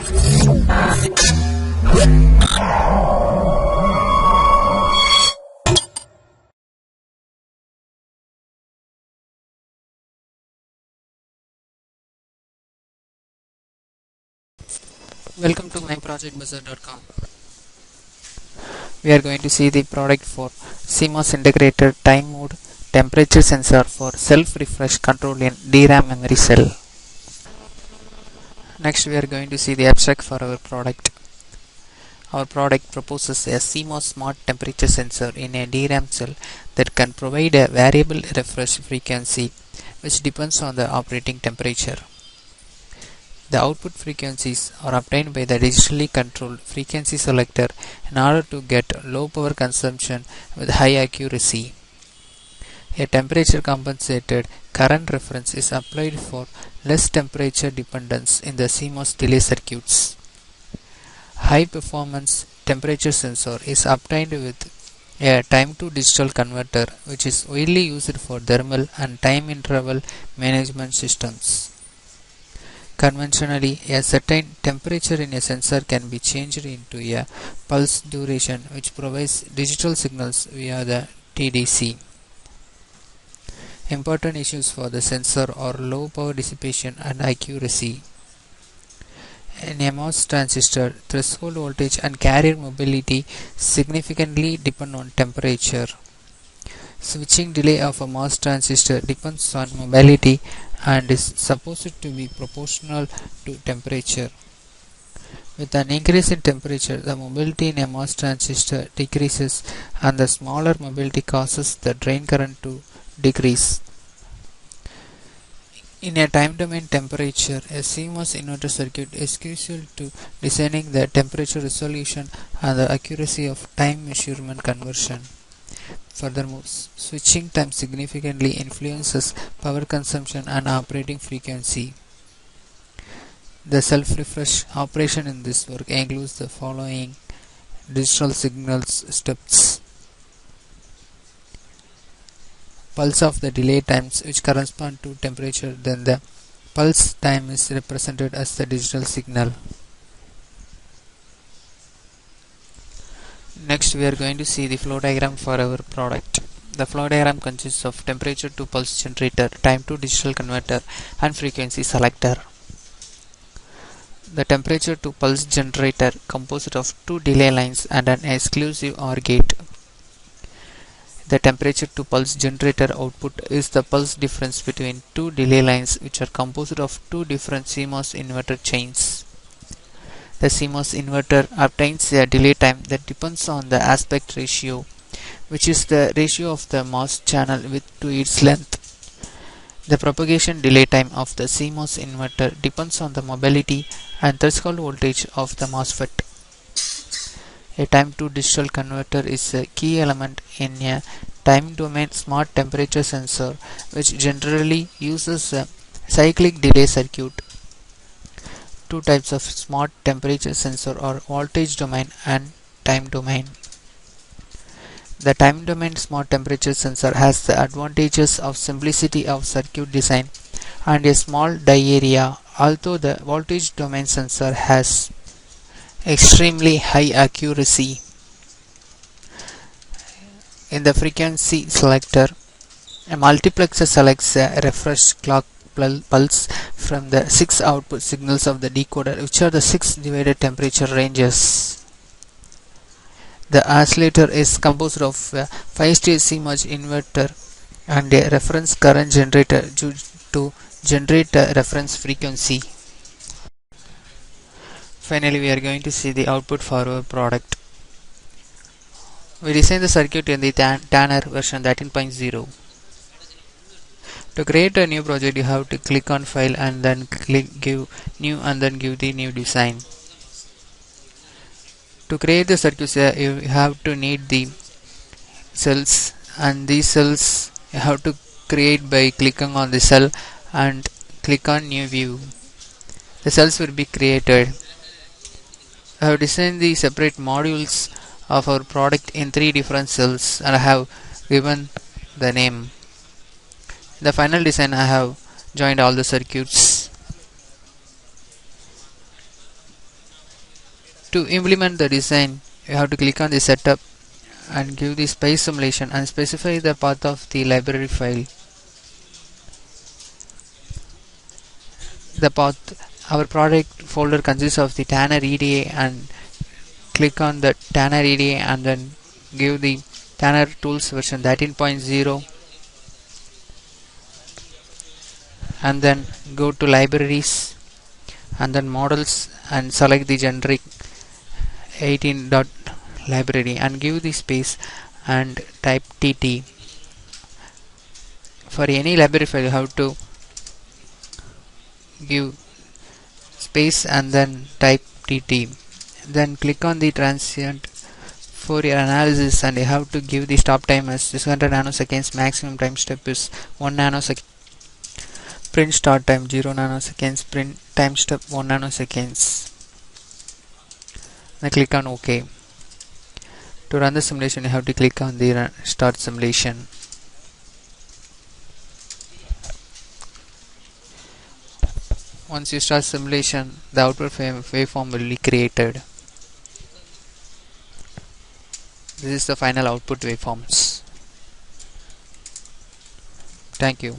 Welcome to myprojectbuzzer.com. We are going to see the product for CMOS integrated time mode temperature sensor for self-refresh control in DRAM memory cell. Next we are going to see the abstract for our product. Our product proposes a CMOS smart temperature sensor in a DRAM cell that can provide a variable refresh frequency which depends on the operating temperature. The output frequencies are obtained by the digitally controlled frequency selector in order to get low power consumption with high accuracy. A temperature compensated current reference is applied for less temperature dependence in the CMOS delay circuits. High performance temperature sensor is obtained with a time to digital converter, which is widely used for thermal and time interval management systems. Conventionally, a certain temperature in a sensor can be changed into a pulse duration which provides digital signals via the TDC. Important issues for the sensor are low power dissipation and accuracy. In a MOS transistor, threshold voltage and carrier mobility significantly depend on temperature. Switching delay of a MOS transistor depends on mobility and is supposed to be proportional to temperature. With an increase in temperature, the mobility in a MOS transistor decreases and the smaller mobility causes the drain current to decrease. In a time domain temperature, a CMOS inverter circuit is crucial to designing the temperature resolution and the accuracy of time measurement conversion. Furthermore, switching time significantly influences power consumption and operating frequency. The self-refresh operation in this work includes the following digital signals steps. Pulse of the delay times which correspond to temperature, then the pulse time is represented as the digital signal. Next we are going to see the flow diagram for our product. The flow diagram consists of temperature to pulse generator, time to digital converter and frequency selector. The temperature to pulse generator composed of two delay lines and an exclusive OR gate. The temperature to pulse generator output is the pulse difference between two delay lines which are composed of two different CMOS inverter chains. The CMOS inverter obtains a delay time that depends on the aspect ratio, which is the ratio of the MOS channel width to its length. The propagation delay time of the CMOS inverter depends on the mobility and threshold voltage of the MOSFET. A time to digital converter is a key element in a time domain smart temperature sensor, which generally uses a cyclic delay circuit. Two types of smart temperature sensor are voltage domain and time domain. The time domain smart temperature sensor has the advantages of simplicity of circuit design and a small die area, although the voltage domain sensor has extremely high accuracy. In the frequency selector, a multiplexer selects a refresh clock pulse from the 6 output signals of the decoder, which are the 6 divided temperature ranges. The oscillator is composed of a 5-stage CMOS inverter and a reference current generator to generate a reference frequency. Finally, we are going to see the output for our product. We designed the circuit in the Tanner version 13.0. To create a new project, you have to click on File and then give New and then give the new design. To create the circuit, you have to need the cells, and these cells you have to create by clicking on the cell and click on New View. The cells will be created. I have designed the separate modules of our product in 3 different cells and I have given the name. In the final design, I have joined all the circuits. To implement the design, you have to click on the setup and give the space simulation and specify the path of the library file. The path, our product folder consists of the Tanner EDA, and click on the Tanner EDA and then give the Tanner tools version 13.0 and then go to libraries and then models and select the generic 18 dot library and give the space and type TT. For any library file you have to give space and then type TT. Then click on the transient for your analysis and you have to give the stop time as 600 nanoseconds, maximum time step is 1 nanosecond, print start time 0 nanoseconds, print time step 1 nanoseconds. Then click on OK. To run the simulation you have to click on the start simulation. Once you start simulation, the output waveform will be created. This is the final output waveforms. Thank you.